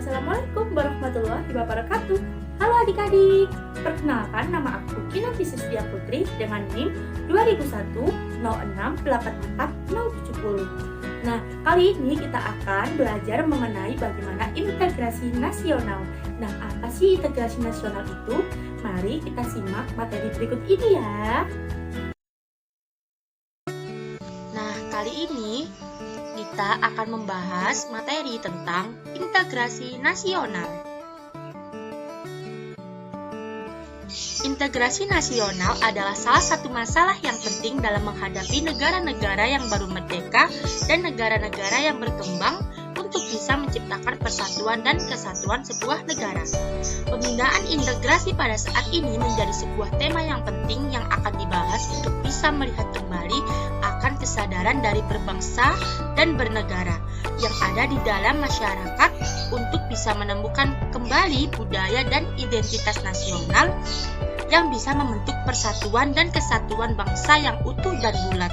Assalamualaikum warahmatullahi wabarakatuh. Halo adik-adik, perkenalkan nama aku Kinanti Sustia Putri dengan NIM 2001-0684-070. Nah, kali ini kita akan belajar mengenai bagaimana integrasi nasional. Nah, apa sih integrasi nasional itu? Mari kita simak materi berikut ini ya. Nah, kali ini kita akan membahas materi tentang integrasi nasional. Integrasi nasional adalah salah satu masalah yang penting dalam menghadapi negara-negara yang baru merdeka dan negara-negara yang berkembang untuk bisa menciptakan persatuan dan kesatuan sebuah negara. Pembinaan integrasi pada saat ini menjadi sebuah tema yang penting yang akan dibahas untuk bisa melihat kembali akan kesadaran dari berbangsa dan bernegara yang ada di dalam masyarakat untuk bisa menemukan kembali budaya dan identitas nasional yang bisa membentuk persatuan dan kesatuan bangsa yang utuh dan bulat.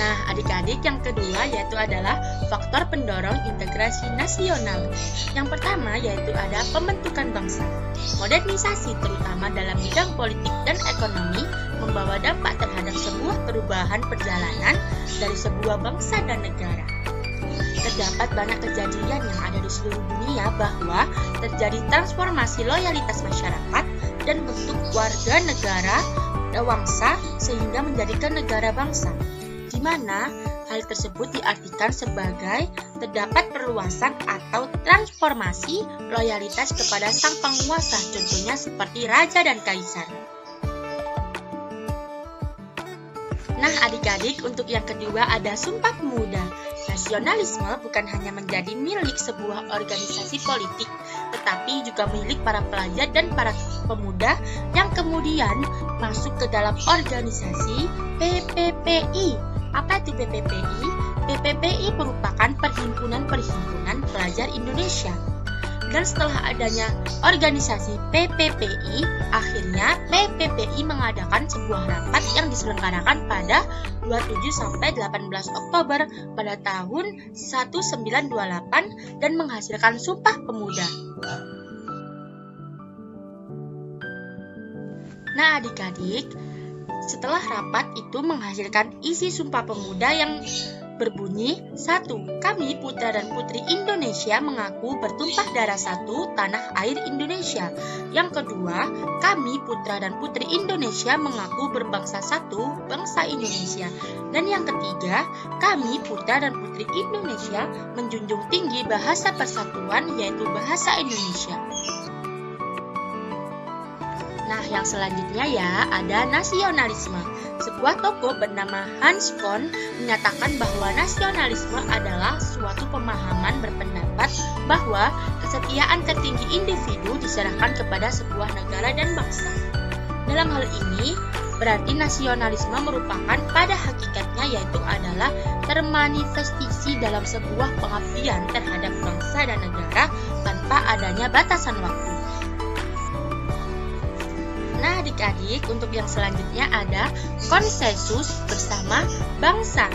Nah, adik-adik, yang kedua yaitu adalah faktor pendorong integrasi nasional. Yang pertama yaitu ada pembentukan bangsa. Modernisasi terutama dalam bidang politik dan ekonomi membawa dampak terhadap sebuah perubahan perjalanan dari sebuah bangsa dan negara. Terdapat banyak kejadian yang ada di seluruh dunia bahwa terjadi transformasi loyalitas masyarakat dan bentuk warga negara bangsa sehingga menjadikan negara bangsa, di mana hal tersebut diartikan sebagai terdapat perluasan atau transformasi loyalitas kepada sang penguasa, contohnya seperti raja dan kaisar. Nah, adik-adik, untuk yang kedua ada Sumpah Pemuda. Nasionalisme bukan hanya menjadi milik sebuah organisasi politik, tetapi juga milik para pelajar dan para pemuda yang kemudian masuk ke dalam organisasi PPPI. Apa itu PPPI? PPPI merupakan perhimpunan-perhimpunan pelajar Indonesia. Dan setelah adanya organisasi PPPI, akhirnya PPPI mengadakan sebuah rapat yang diselenggarakan pada 27-18 Oktober pada tahun 1928 dan menghasilkan Sumpah Pemuda. Nah, adik-adik, setelah rapat itu menghasilkan isi Sumpah Pemuda yang berbunyi, 1. Kami putra dan putri Indonesia mengaku bertumpah darah satu tanah air Indonesia. Yang kedua, kami putra dan putri Indonesia mengaku berbangsa satu, bangsa Indonesia. Dan yang ketiga, kami putra dan putri Indonesia menjunjung tinggi bahasa persatuan yaitu bahasa Indonesia. Nah, yang selanjutnya ya ada nasionalisme. Sebuah tokoh bernama Hans Kohn menyatakan bahwa nasionalisme adalah suatu pemahaman berpendapat bahwa kesetiaan tertinggi individu diserahkan kepada sebuah negara dan bangsa. Dalam hal ini, berarti nasionalisme merupakan pada hakikatnya yaitu adalah termanifestasi dalam sebuah pengabdian terhadap bangsa dan negara tanpa adanya batasan waktu. Nah, adik-adik, untuk yang selanjutnya ada konsensus bersama bangsa.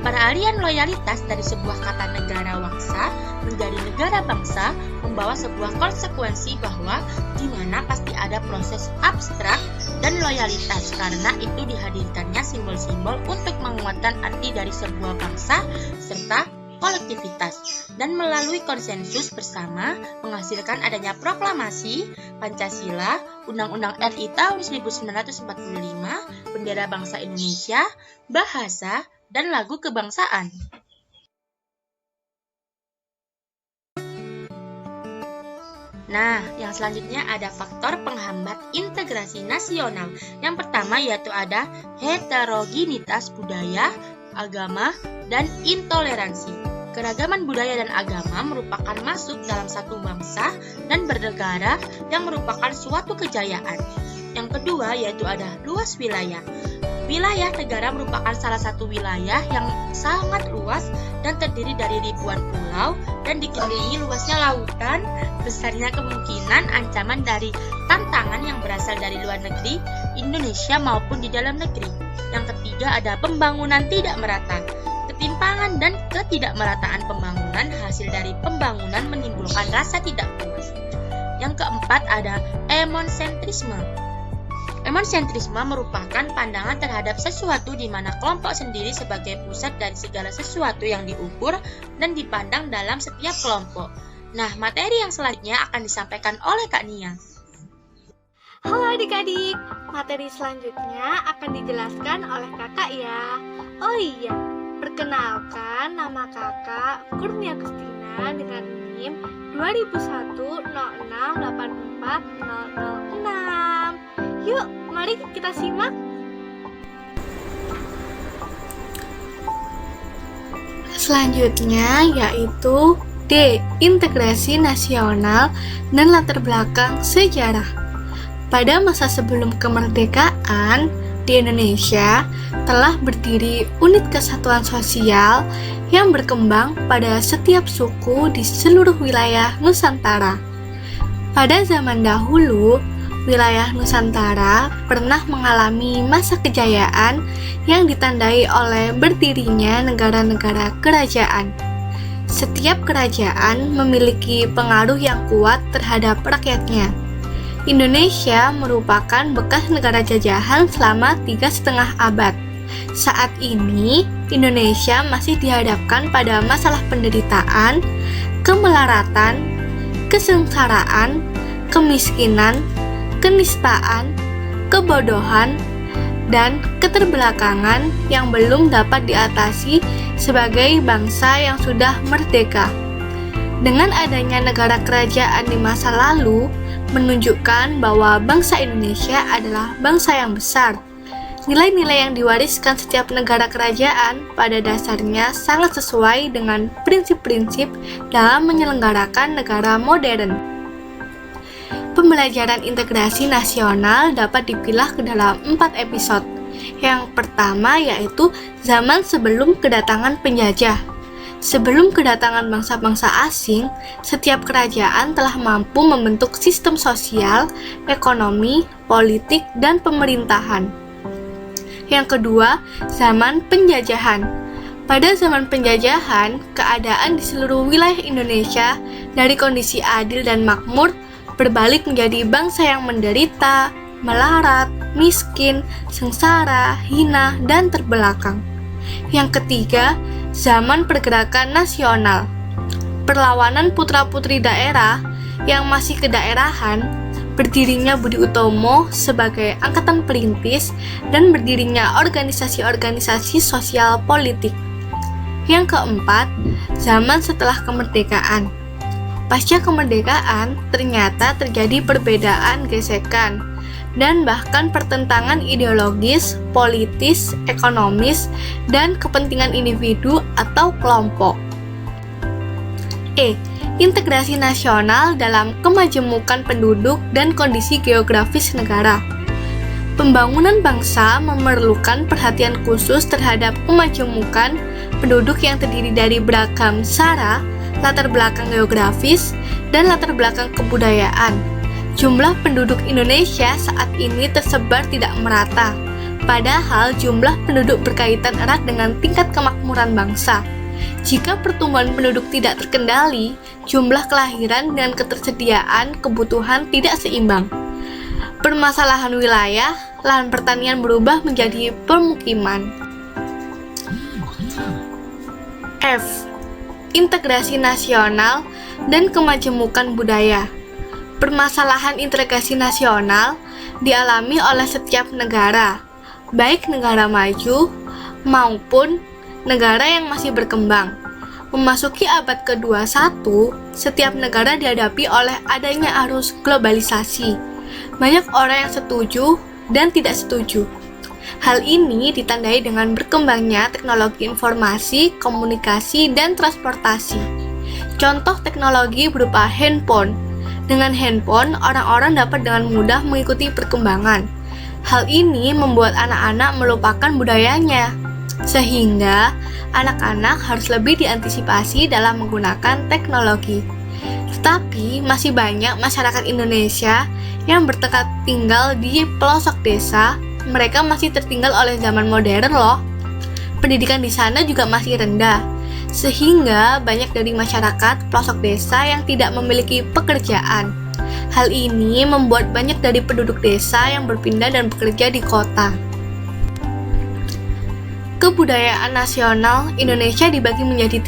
Peralihan loyalitas dari sebuah kata negara bangsa menjadi negara bangsa membawa sebuah konsekuensi bahwa di mana pasti ada proses abstrak dan loyalitas karena itu dihadirkannya simbol-simbol untuk menguatkan arti dari sebuah bangsa serta kolektivitas, dan melalui konsensus bersama menghasilkan adanya proklamasi Pancasila, Undang-Undang RI tahun 1945, bendera bangsa Indonesia, bahasa, dan lagu kebangsaan. Nah, yang selanjutnya ada faktor penghambat integrasi nasional. Yang pertama yaitu ada heterogenitas budaya, agama, dan intoleransi. Keragaman budaya dan agama merupakan masuk dalam satu bangsa dan bernegara yang merupakan suatu kejayaan. Yang kedua yaitu ada luas wilayah. Wilayah negara merupakan salah satu wilayah yang sangat luas dan terdiri dari ribuan pulau dan dikelilingi luasnya lautan. Besarnya kemungkinan ancaman dari tantangan yang berasal dari luar negeri, Indonesia maupun di dalam negeri. Yang ketiga ada pembangunan tidak merata. ketimpangan dan ketidakmerataan pembangunan hasil dari pembangunan menimbulkan rasa tidak puas. Yang keempat ada emonsentrisme. Emonsentrisme merupakan pandangan terhadap sesuatu di mana kelompok sendiri sebagai pusat dari segala sesuatu yang diukur dan dipandang dalam setiap kelompok. Nah, materi yang selanjutnya akan disampaikan oleh Kak Nia. Halo adik-adik, materi selanjutnya akan dijelaskan oleh kakak ya. Oh iya, perkenalkan nama kakak Kurnia Kristina dengan NIM 2001-0684-006. Yuk, mari kita simak. Selanjutnya yaitu D. Integrasi nasional dan latar belakang sejarah. Pada masa sebelum kemerdekaan, di Indonesia telah berdiri unit kesatuan sosial yang berkembang pada setiap suku di seluruh wilayah Nusantara. Pada zaman dahulu, wilayah Nusantara pernah mengalami masa kejayaan yang ditandai oleh berdirinya negara-negara kerajaan. Setiap kerajaan memiliki pengaruh yang kuat terhadap rakyatnya. Indonesia merupakan bekas negara jajahan selama 3,5 abad. Saat ini, Indonesia masih dihadapkan pada masalah penderitaan, kemelaratan, kesengsaraan, kemiskinan, kenistaan, kebodohan, dan keterbelakangan yang belum dapat diatasi sebagai bangsa yang sudah merdeka. Dengan adanya negara kerajaan di masa lalu, menunjukkan bahwa bangsa Indonesia adalah bangsa yang besar. Nilai-nilai yang diwariskan setiap negara kerajaan pada dasarnya sangat sesuai dengan prinsip-prinsip dalam menyelenggarakan negara modern. Pembelajaran integrasi nasional dapat dipilah ke dalam 4 episode. Yang pertama yaitu zaman sebelum kedatangan penjajah. Sebelum kedatangan bangsa-bangsa asing, setiap kerajaan telah mampu membentuk sistem sosial, ekonomi, politik, dan pemerintahan. Yang kedua, zaman penjajahan. Pada zaman penjajahan, keadaan di seluruh wilayah Indonesia dari kondisi adil dan makmur berbalik menjadi bangsa yang menderita, melarat, miskin, sengsara, hina, dan terbelakang. Yang ketiga, zaman pergerakan nasional. Perlawanan putra-putri daerah yang masih kedaerahan, berdirinya Budi Utomo sebagai angkatan perintis, dan berdirinya organisasi-organisasi sosial politik. Yang keempat, zaman setelah kemerdekaan. Pasca kemerdekaan, ternyata terjadi perbedaan gesekan dan bahkan pertentangan ideologis, politis, ekonomis, dan kepentingan individu atau kelompok. E. Integrasi nasional dalam kemajemukan penduduk dan kondisi geografis negara. Pembangunan bangsa memerlukan perhatian khusus terhadap kemajemukan penduduk yang terdiri dari beragam sara, latar belakang geografis, dan latar belakang kebudayaan. Jumlah penduduk Indonesia saat ini tersebar tidak merata, padahal jumlah penduduk berkaitan erat dengan tingkat kemakmuran bangsa. Jika pertumbuhan penduduk tidak terkendali, jumlah kelahiran dan ketersediaan kebutuhan tidak seimbang. Permasalahan wilayah, lahan pertanian berubah menjadi permukiman. F. Integrasi nasional dan kemajemukan budaya. Permasalahan integrasi nasional dialami oleh setiap negara, baik negara maju maupun negara yang masih berkembang. Memasuki abad ke-21, setiap negara dihadapi oleh adanya arus globalisasi. Banyak orang yang setuju dan tidak setuju. Hal ini ditandai dengan berkembangnya teknologi informasi, komunikasi, dan transportasi. Contoh teknologi berupa handphone. Dengan handphone, orang-orang dapat dengan mudah mengikuti perkembangan. Hal ini membuat anak-anak melupakan budayanya, sehingga anak-anak harus lebih diantisipasi dalam menggunakan teknologi. Tetapi masih banyak masyarakat Indonesia yang bertekad tinggal di pelosok desa. Mereka masih tertinggal oleh zaman modern loh. pendidikan di sana juga masih rendah, sehingga banyak dari masyarakat pelosok desa yang tidak memiliki pekerjaan. Hal ini membuat banyak dari penduduk desa yang berpindah dan bekerja di kota. Kebudayaan nasional Indonesia dibagi menjadi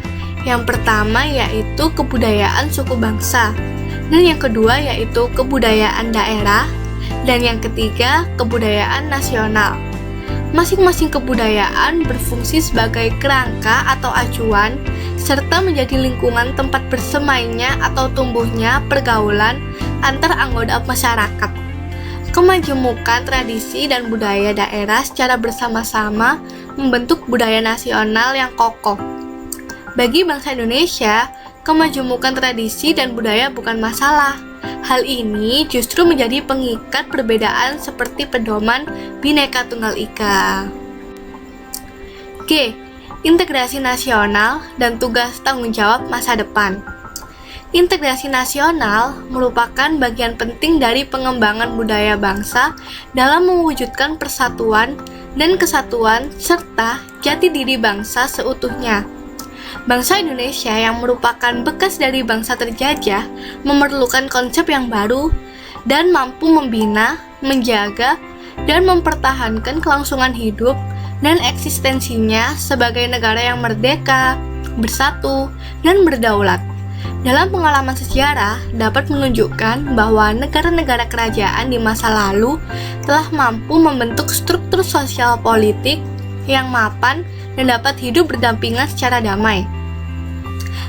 3. Yang pertama yaitu kebudayaan suku bangsa, dan yang kedua yaitu kebudayaan daerah, dan yang ketiga kebudayaan nasional. Masing-masing kebudayaan berfungsi sebagai kerangka atau acuan, serta menjadi lingkungan tempat bersemainya atau tumbuhnya pergaulan antar anggota masyarakat. Kemajemukan tradisi dan budaya daerah secara bersama-sama membentuk budaya nasional yang kokoh. Bagi bangsa Indonesia, kemajemukan tradisi dan budaya bukan masalah. Hal ini justru menjadi pengikat perbedaan seperti pedoman Bhinneka Tunggal Ika. G. Integrasi nasional dan tugas tanggung jawab masa depan. Integrasi nasional merupakan bagian penting dari pengembangan budaya bangsa dalam mewujudkan persatuan dan kesatuan serta jati diri bangsa seutuhnya. Bangsa Indonesia yang merupakan bekas dari bangsa terjajah memerlukan konsep yang baru dan mampu membina, menjaga, dan mempertahankan kelangsungan hidup dan eksistensinya sebagai negara yang merdeka, bersatu, dan berdaulat. Dalam pengalaman sejarah dapat menunjukkan bahwa negara-negara kerajaan di masa lalu telah mampu membentuk struktur sosial politik yang mapan dan dapat hidup berdampingan secara damai.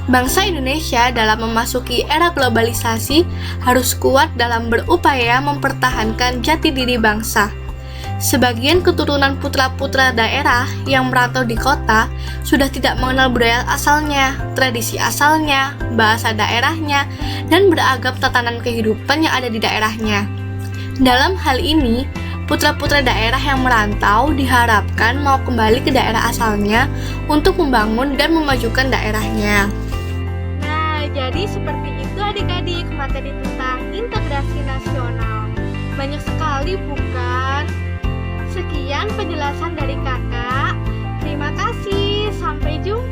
Bangsa Indonesia dalam memasuki era globalisasi harus kuat dalam berupaya mempertahankan jati diri bangsa. Sebagian keturunan putra-putra daerah yang merantau di kota sudah tidak mengenal budaya asalnya, tradisi asalnya, bahasa daerahnya, dan beragam tatanan kehidupan yang ada di daerahnya. Dalam hal ini, putra-putra daerah yang merantau diharapkan mau kembali ke daerah asalnya untuk membangun dan memajukan daerahnya. Nah, jadi seperti itu adik-adik materi tentang integrasi nasional. Banyak sekali bukan? Sekian penjelasan dari kakak. Terima kasih, sampai jumpa.